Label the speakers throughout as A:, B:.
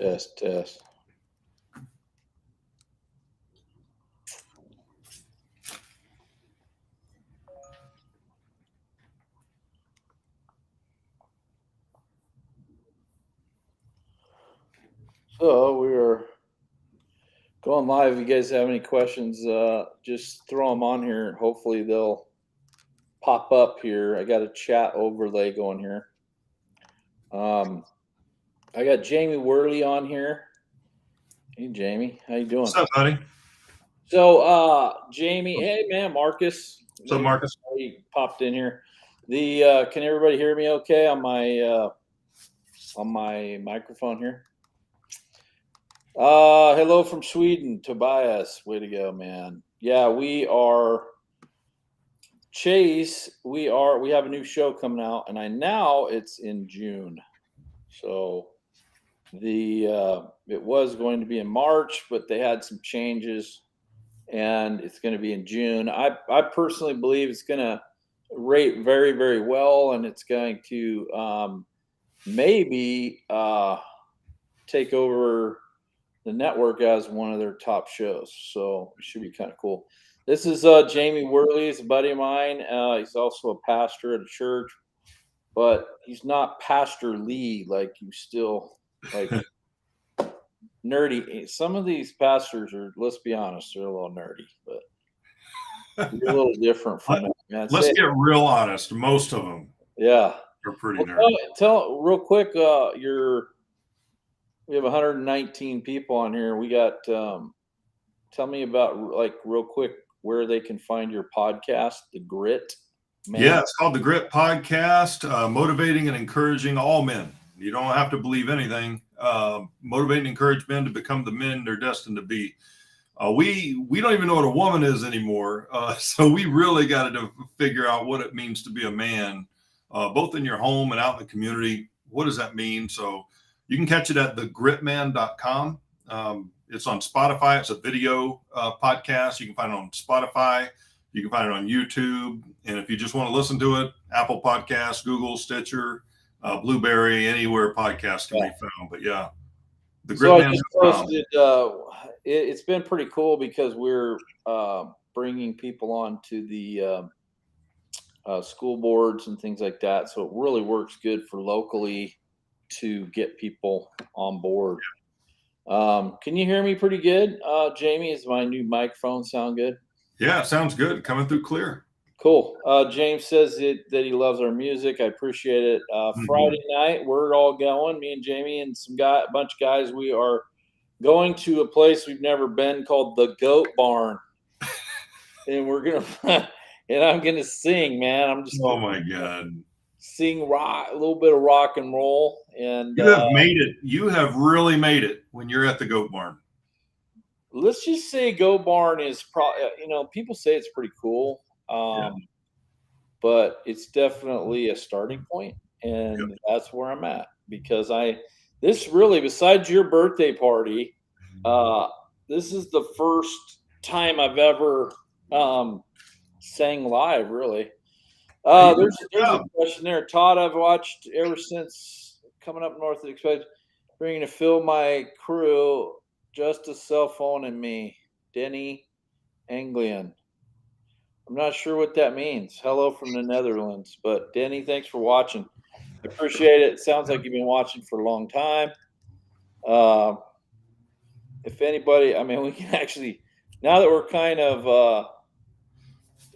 A: Test. So we are going live. If you guys have any questions, just throw them on here. Hopefully they'll pop up here. I got a chat overlay going here. I got Jamie Worley on here. Hey, Jamie, how you doing?
B: What's up, buddy?
A: So, Jamie, hey man, Marcus.
B: What's up, Marcus?
A: He popped in here. Can everybody hear me okay on my microphone here? Hello from Sweden, Tobias. Way to go, man. Yeah, we are Chase. We have a new show coming out, and now it's in June. So it was going to be in March, but they had some changes, and it's going to be in June. I personally believe it's going to rate very, very well, and it's going to maybe take over the network as one of their top shows. So it should be kind of cool. This is Jamie Worley. He's a buddy of mine. He's also a pastor at a church, but he's not Pastor Lee. Like, you still like nerdy. Some of these pastors are, let's be honest, they're a little nerdy, but you're a little different from that, man.
B: Let's get real honest. Most of them,
A: yeah,
B: are pretty nerdy.
A: Tell real quick. We have 119 people on here. We got. Tell me about, like, real quick, where they can find your podcast, The Grit Man.
B: Yeah, it's called The Grit Podcast, motivating and encouraging all men. You don't have to believe anything. Motivate and encourage men to become the men they're destined to be. We don't even know what a woman is anymore, so we really got to figure out what it means to be a man, both in your home and out in the community. What does that mean? So you can catch it at thegritman.com. It's on Spotify. It's a video podcast. You can find it on Spotify. You can find it on YouTube. And if you just want to listen to it, Apple Podcasts, Google, Stitcher, Blueberry, anywhere podcasts can be found. But yeah, the
A: So
B: Grit
A: I
B: Man.
A: just posted. It's been pretty cool because we're bringing people on to the school boards and things like that. So it really works good for locally to get people on board. Can you hear me pretty good? Jamie, is my new microphone sound good?
B: Yeah, sounds good. Coming through clear.
A: Cool. James says that he loves our music. I appreciate it. Friday night, we're all going. Me and Jamie and a bunch of guys. We are going to a place we've never been called the Goat Barn, and I'm gonna sing, man. I'm just.
B: Oh my God.
A: Sing rock, a little bit of rock and roll, and
B: you have made it. You have really made it when you're at the Goat Barn.
A: Let's just say Goat Barn is probably, people say it's pretty cool, but it's definitely a starting point, and that's where I'm at, because this really, besides your birthday party, this is the first time I've ever sang live, really. There's a question there. Todd, I've watched ever since coming up north, expect bringing to fill my crew, just a cell phone and me, Denny Anglian. I'm not sure what that means. Hello from the Netherlands. But Denny, thanks for watching. I appreciate it. It sounds like you've been watching for a long time. If anybody, we can actually, now that we're kind of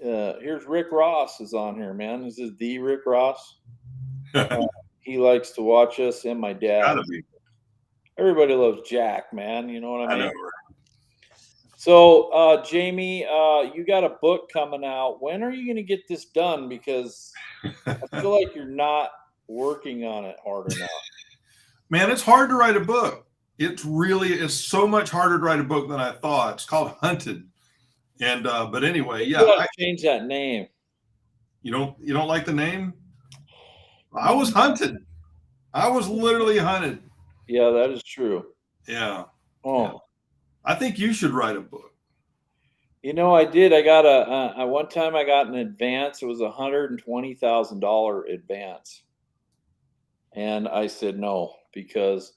A: here's Rick Ross is on here, man. This is the Rick Ross. He likes to watch us, and my dad. Everybody loves Jack, man. You know what I mean? So, Jamie, you got a book coming out. When are you going to get this done? Because I feel like you're not working on it hard enough.
B: Man, it's hard to write a book. It's so much harder to write a book than I thought. It's called Hunted. And but anyway,
A: you gotta change that name.
B: You don't like the name? I was hunted. I was literally hunted.
A: Yeah, that is true.
B: Yeah.
A: Oh,
B: yeah. I think you should write a book.
A: I did. I got one time I got an advance. It was $120,000 advance, and I said no, because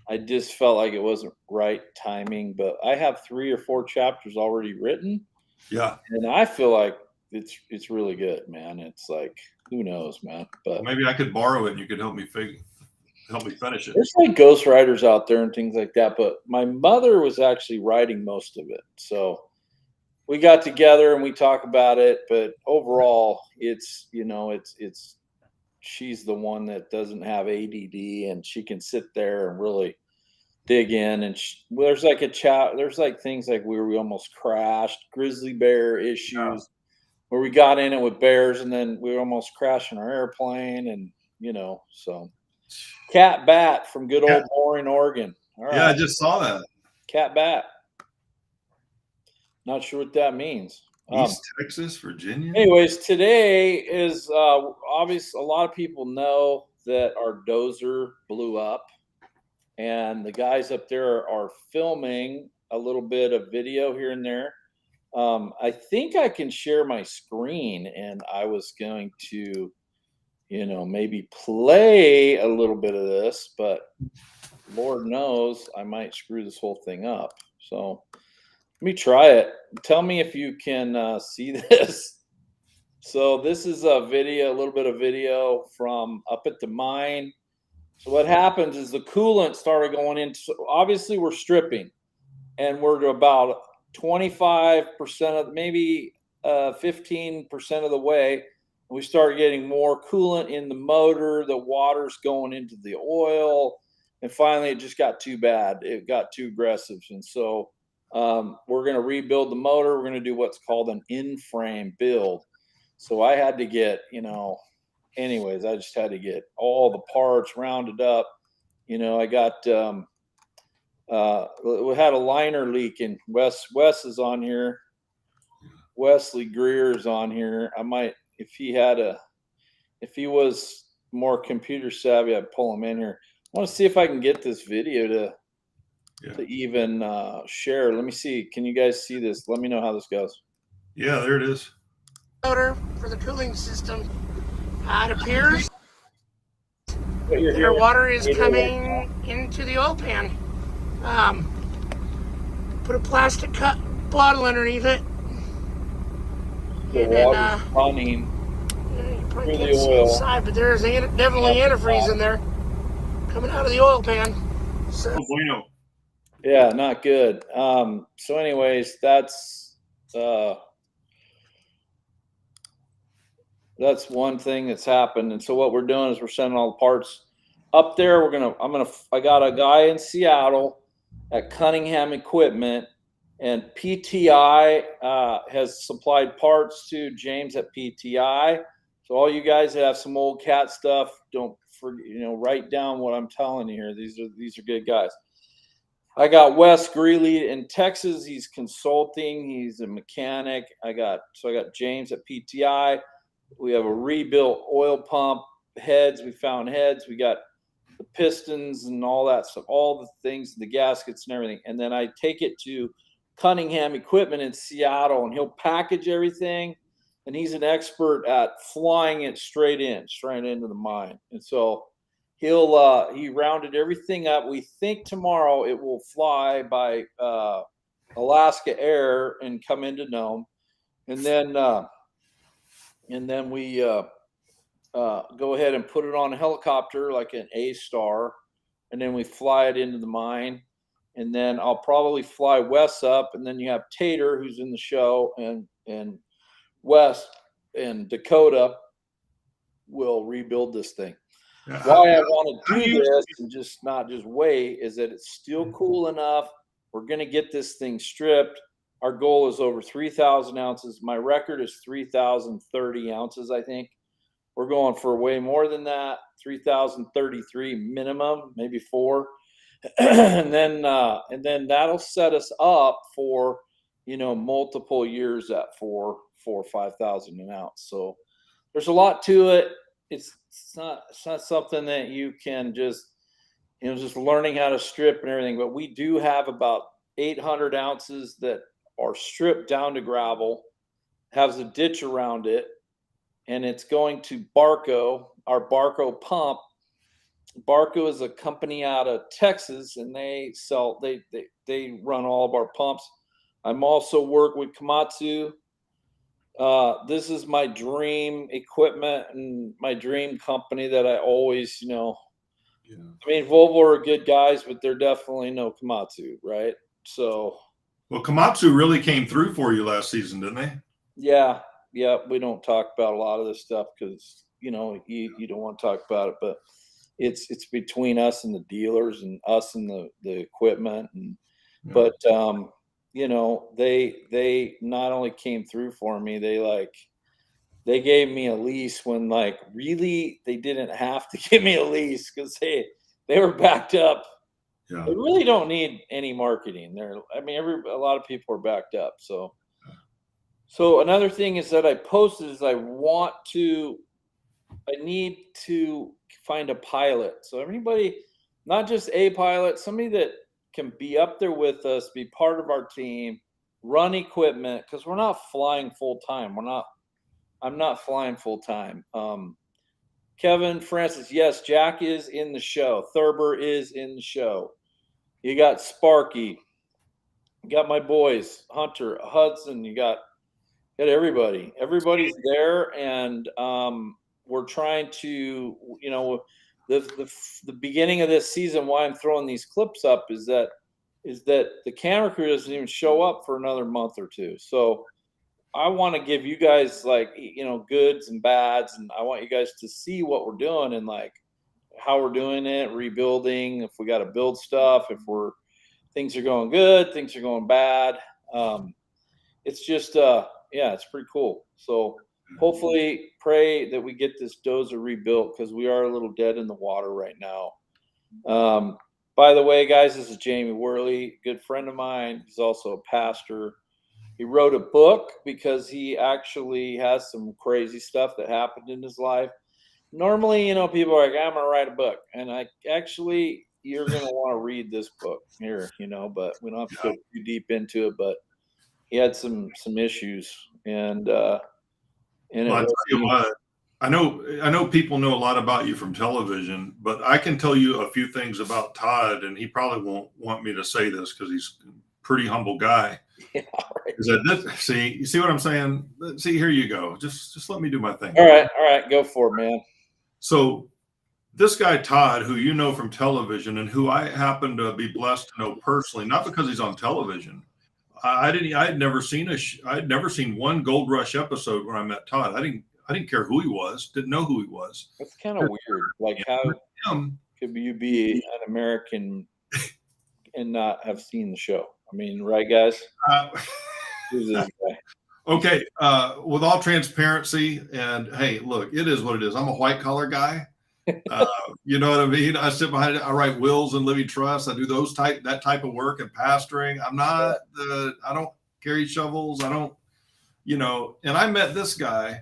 A: I just felt like it wasn't right timing, but I have 3 or 4 chapters already written,
B: Yeah.
A: and I feel like it's really good, man. It's like, who knows, man? But
B: Maybe I could borrow it and you could help me finish it.
A: there's like ghostwriters out there and things like that, but my mother was actually writing most of it. So we got together and we talk about it, but overall it's, it's she's the one that doesn't have ADD and she can sit there and really dig in and there's like a chat, there's like things like where we almost crashed, grizzly bear issues where we got in it with bears and then we were almost crashing our airplane and so cat bat from good
B: Yeah.
A: old Boring, Oregon. All
B: Yeah, I
A: right,
B: just saw that.
A: cat bat. Not sure what that means.
B: East Texas, Virginia.
A: Anyways, today is obvious. A lot of people know that our Dozer blew up, and the guys up there are filming a little bit of video here and there. I think I can share my screen, and I was going to, maybe play a little bit of this, but Lord knows I might screw this whole thing up. So let me try it. Tell me if you can see this. So this is a video, a little bit of video from up at the mine. So what happens is the coolant started going in. So obviously we're stripping, and we're to about 25% of, maybe 15% of the way. We start getting more coolant in the motor. The water's going into the oil, and finally it just got too bad. It got too aggressive, and so we're going to rebuild the motor. We're going to do what's called an in-frame build. So I had to get, anyways, I just had to get all the parts rounded up. I got, we had a liner leak, and Wes is on here. Wesley Greer's on here. I might, if he was more computer savvy, I'd pull him in here. I want to see if I can get this video to even share. Let me see. Can you guys see this? Let me know how this goes.
B: Yeah, there it is.
C: Motor for the cooling system. It appears
A: That
C: our water is coming into the oil pan. Put a plastic bottle underneath it.
A: The
C: And then,
A: water's running
C: you probably
A: through
C: can't
A: the
C: see
A: oil.
C: inside, but there's definitely antifreeze in there coming out of the oil pan. So,
B: Oh, bueno.
A: Yeah, not good. So anyways, that's one thing that's happened. And so what we're doing is we're sending all the parts up there. I got a guy in Seattle at Cunningham Equipment, and PTI has supplied parts to James at PTI. So all you guys that have some old cat stuff, don't forget, write down what I'm telling you here. These are good guys. I got Wes Greeley in Texas. He's consulting. He's a mechanic. I got James at PTI. We have a rebuilt oil pump heads. We found heads. We got the pistons and all that stuff, all the things, the gaskets and everything. And then I take it to Cunningham Equipment in Seattle, and he'll package everything. And he's an expert at flying it straight into the mine. And so he rounded everything up. We think tomorrow it will fly by Alaska Air and come into Nome, and then we go ahead and put it on a helicopter like an A-Star, and then we fly it into the mine, and then I'll probably fly Wes up, and then you have Tater, who's in the show, and Wes and Dakota will rebuild this thing. Why I want to do this and just not just wait is that it's still cool enough. We're going to get this thing stripped. Our goal is over 3,000 ounces. My record is 3,030 ounces, I think. We're going for way more than that, 3,033 minimum, maybe 4. and then that'll set us up for, multiple years at 4 or 5,000 an ounce. So there's a lot to it. It's not something that you can just, just learning how to strip and everything. But we do have about 800 ounces that are stripped down to gravel, has a ditch around it, and it's going to Barco, our Barco pump, Barco is a company out of Texas, and they run all of our pumps. I'm also work with Komatsu. This is my dream equipment and my dream company that I always,
B: Yeah.
A: I mean, Volvo are good guys, but they're definitely no Komatsu, right? So,
B: Well, Komatsu really came through for you last season, didn't they?
A: yeah, we don't talk about a lot of this stuff because you don't want to talk about it, but it's between us and the dealers and us and the equipment and
B: Yeah.
A: but they not only came through for me, they gave me a lease when really they didn't have to give me a lease because they were backed up.
B: Yeah.
A: They really don't need any marketing. A lot of people are backed up. So another thing is that I posted is I need to find a pilot. So everybody, not just a pilot, somebody that can be up there with us, be part of our team, run equipment, because we're not flying full time. I'm not flying full time. Kevin Francis, yes, Jack is in the show. Thurber is in the show. You got Sparky. You got my boys, Hunter, Hudson. You got everybody. Everybody's there, and we're trying to, the beginning of this season. Why I'm throwing these clips up is that the camera crew doesn't even show up for another month or two. So I want to give you guys goods and bads, and I want you guys to see what we're doing and how we're doing it, rebuilding. If we got to build stuff, if things are going good, things are going bad. It's just it's pretty cool. So hopefully pray that we get this Dozer rebuilt because we are a little dead in the water right now. By the way, guys, this is Jamie Worley, good friend of mine. He's also a pastor. He wrote a book because he actually has some crazy stuff that happened in his life. Normally, people are like, I'm going to write a book. And you're going to want to read this book here, but we don't have to go too deep into it. But he had some issues, and
B: Well, I tell you what, I know people know a lot about you from television, but I can tell you a few things about Todd, and he probably won't want me to say this because he's a pretty humble guy.
A: Yeah, right.
B: You see what I'm saying? See, here you go. Just let me do my thing.
A: All right, go for it, man.
B: So this guy Todd, who you know from television, and who I happen to be blessed to know personally, not because he's on television. I'd never seen one Gold Rush episode when I met Todd. I didn't care who he was, didn't know who he was.
A: That's kind of weird. Like, how could you be an American and not have seen the show? I mean, right, guys? Who's this guy?
B: Okay, with all transparency, and hey, look, it is what it is. I'm a white collar guy. You know what I mean? I sit behind it. I write wills and living trusts. I do that type of work and pastoring. I don't carry shovels. I don't, and I met this guy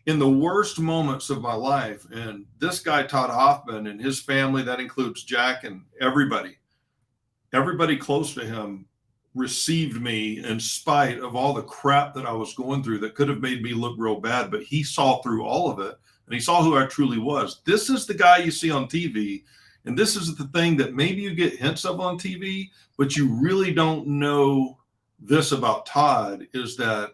B: in the worst moments of my life. And this guy, Todd Hoffman, and his family, that includes Jack and everybody close to him, received me in spite of all the crap that I was going through that could have made me look real bad. But he saw through all of it, and he saw who I truly was. This is the guy you see on TV. And this is the thing that maybe you get hints of on TV, but you really don't know this about Todd, is that,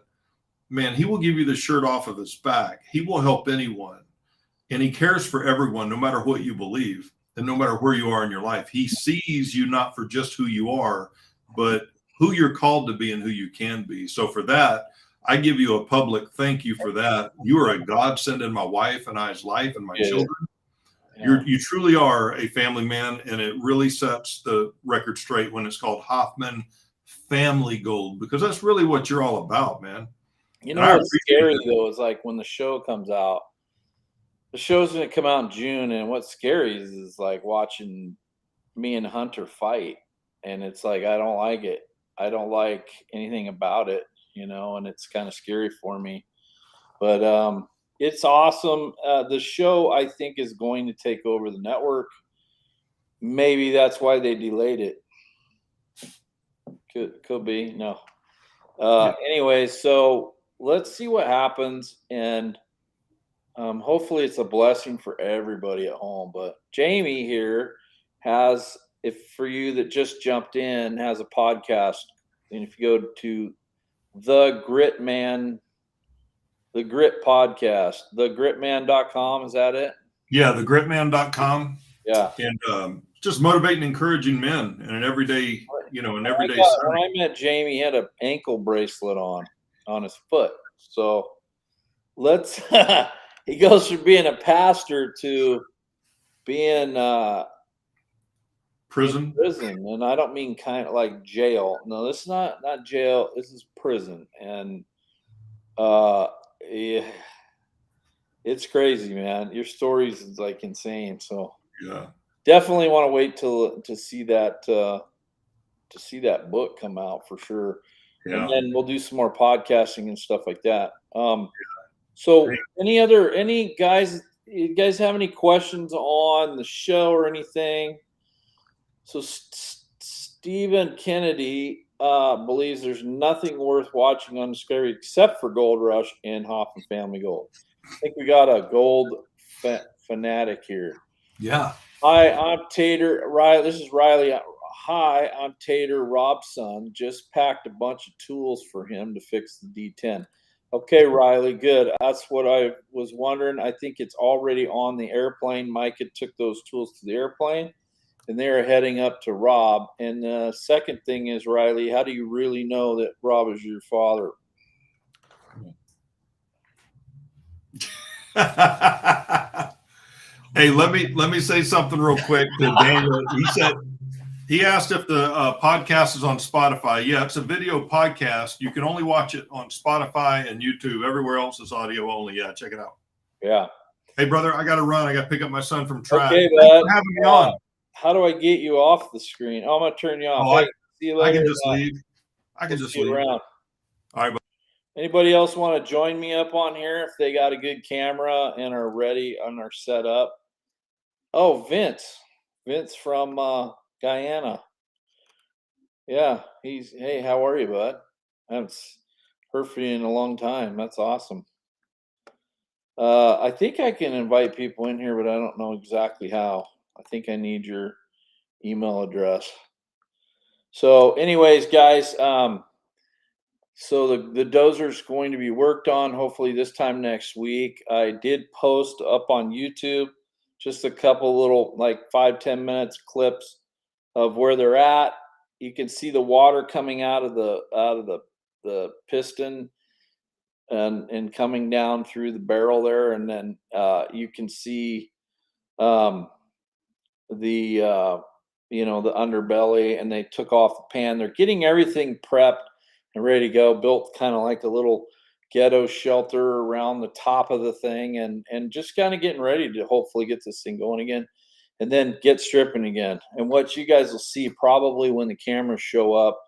B: man, he will give you the shirt off of his back. He will help anyone. And he cares for everyone, no matter what you believe and no matter where you are in your life. He sees you not for just who you are, but who you're called to be and who you can be. So for that, I give you a public thank you for that. You are a godsend in my wife and I's life and my children. Yeah. You truly are a family man, and it really sets the record straight when it's called Hoffman Family Gold, because that's really what you're all about, man.
A: What's scary though is like when the show comes out. The show's going to come out in June, and what's scary is like watching me and Hunter fight, and it's like I don't like it. I don't like anything about it, and it's kind of scary for me. But it's awesome. The show, I think, is going to take over the network. Maybe that's why they delayed it. Could be. No. Anyway, so let's see what happens. And Hopefully it's a blessing for everybody at home. But Jamie here has, if for you that just jumped in, has a podcast. And if you go to the Grit Man, the Grit Podcast, thegritman.com, is that it?
B: Yeah, thegritman.com.
A: Yeah.
B: And just motivating, encouraging men in an everyday, in
A: When
B: everyday
A: when
B: setting.
A: I met Jamie, he had an ankle bracelet on his foot. So let's he goes from being a pastor to being in
B: Prison.
A: prison. And I don't mean kind of like jail. No, this is not jail. This is prison. And yeah, it's crazy, man. Your stories is like insane. So
B: Yeah.
A: definitely want to wait to see that book come out for sure. And
B: Yeah.
A: then we'll do some more podcasting and stuff like that. So any guys, you guys have any questions on the show or anything? So Stephen Kennedy believes there's nothing worth watching on Discovery except for Gold Rush and Hoffman Family Gold. I think we got a gold fanatic here.
B: Yeah.
A: Hi, I'm Tater. Riley, this is Riley. Hi, I'm Tater Robson. Just packed a bunch of tools for him to fix the D10. Okay, Riley, good. That's what I was wondering. I think it's already on the airplane. Micah took those tools to the airplane, and they are heading up to Rob. And the second thing is, Riley, how do you really know that Rob is your father?
B: Hey, let me say something real quick to Daniel. He asked if the podcast is on Spotify. Yeah, it's a video podcast. You can only watch it on Spotify and YouTube. Everywhere else is audio only. Yeah, check it out.
A: Yeah.
B: Hey, brother, I got to run. I got to pick up my son from track.
A: Okay,
B: Thanks
A: bud.
B: for having me on.
A: How do I get you off the screen? Oh, I'm gonna turn you off.
B: Oh,
A: Hey, see you later.
B: I can just leave. I can
A: We'll
B: just
A: see you
B: leave.
A: around.
B: All right, bud.
A: Anybody else want to join me up on here if they got a good camera and are ready on our setup? Oh, Vince from Guyana. Yeah, hey, how are you, bud? I haven't heard from you in a long time. That's awesome. I think I can invite people in here, but I don't know exactly how. I think I need your email address. So, anyways, guys, so the dozer is going to be worked on hopefully this time next week. I did post up on YouTube just a couple little like 5-10 minutes clips of where they're at. You can see the water coming out of the piston and coming down through the barrel there, and then you can see um, the the underbelly, and they took off the pan. They're getting everything prepped and ready to go. Built kind of like a little ghetto shelter around the top of the thing, and just kind of getting ready to hopefully get this thing going again, and then get stripping again. And what you guys will see probably when the cameras show up,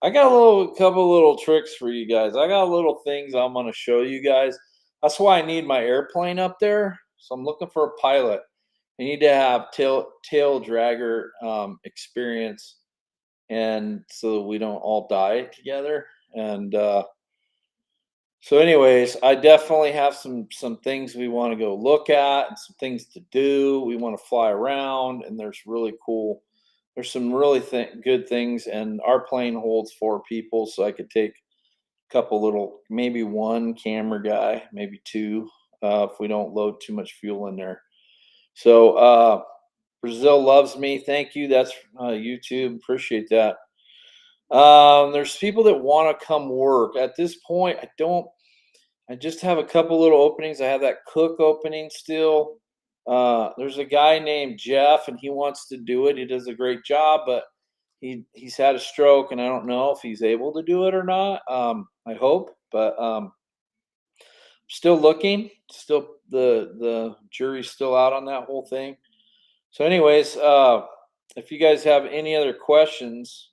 A: I got a couple little tricks for you guys. I got little things I'm going to show you guys. That's why I need my airplane up there. So I'm looking for a pilot. You need to have tail dragger experience, and so we don't all die together. And so, anyways, I definitely have some things we want to go look at and some things to do. We want to fly around, and there's some really good things. And our plane holds 4 people, so I could take a couple little, maybe one camera guy, maybe 2, if we don't load too much fuel in there. So Brazil loves me. Thank you. That's YouTube. Appreciate that. There's people that want to come work. At this point, I just have a couple little openings. I have that cook opening still. There's a guy named Jeff, and he wants to do it. He does a great job, but he's had a stroke, and I don't know if he's able to do it or not. I hope, but still looking. Still, the jury's still out on that whole thing. So, anyways, if you guys have any other questions,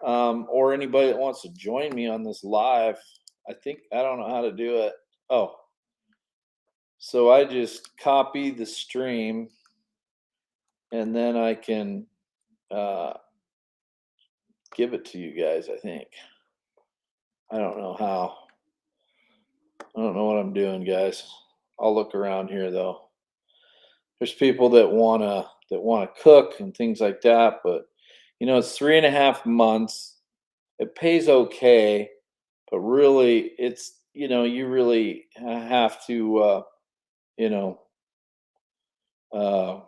A: or anybody that wants to join me on this live, I don't know how to do it. Oh, so I just copy the stream, and then I can give it to you guys. I think. I don't know how. I don't know what I'm doing, guys. I'll look around here though. There's people that wanna cook and things like that, but it's 3.5 months. It pays okay, but really, you really have to, you know, uh,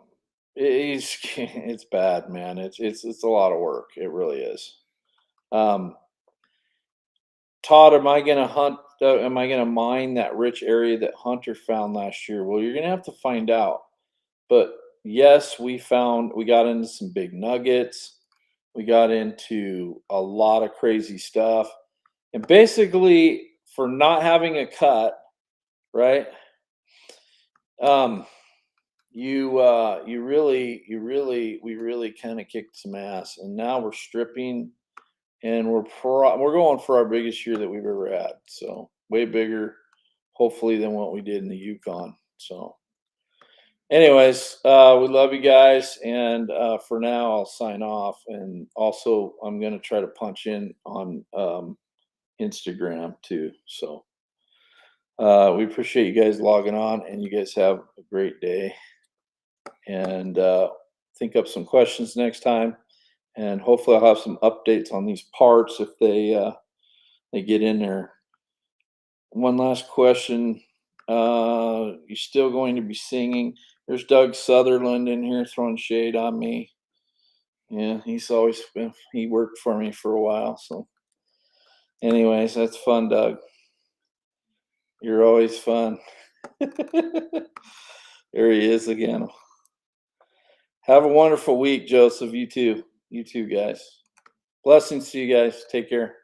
A: it's it's bad, man. It's a lot of work. It really is. Um, Todd, am I gonna hunt? Am I gonna mine that rich area that Hunter found last year? Well, you're gonna have to find out. But yes, we got into some big nuggets. We got into a lot of crazy stuff. And basically, for not having a cut, right? Um, we really kind of kicked some ass, and now we're stripping, and we're going for our biggest year that we've ever had. So way bigger, hopefully, than what we did in the Yukon. So, anyways, we love you guys, and for now, I'll sign off. And also, I'm gonna try to punch in on Instagram too. So. We appreciate you guys logging on, and you guys have a great day. And think up some questions next time, and hopefully I'll have some updates on these parts if they get in there. One last question: you still going to be singing? There's Doug Sutherland in here throwing shade on me. Yeah, he worked for me for a while. So, anyways, that's fun, Doug. You're always fun. There he is again. Have a wonderful week, Joseph. You too. You too, guys. Blessings to you guys. Take care.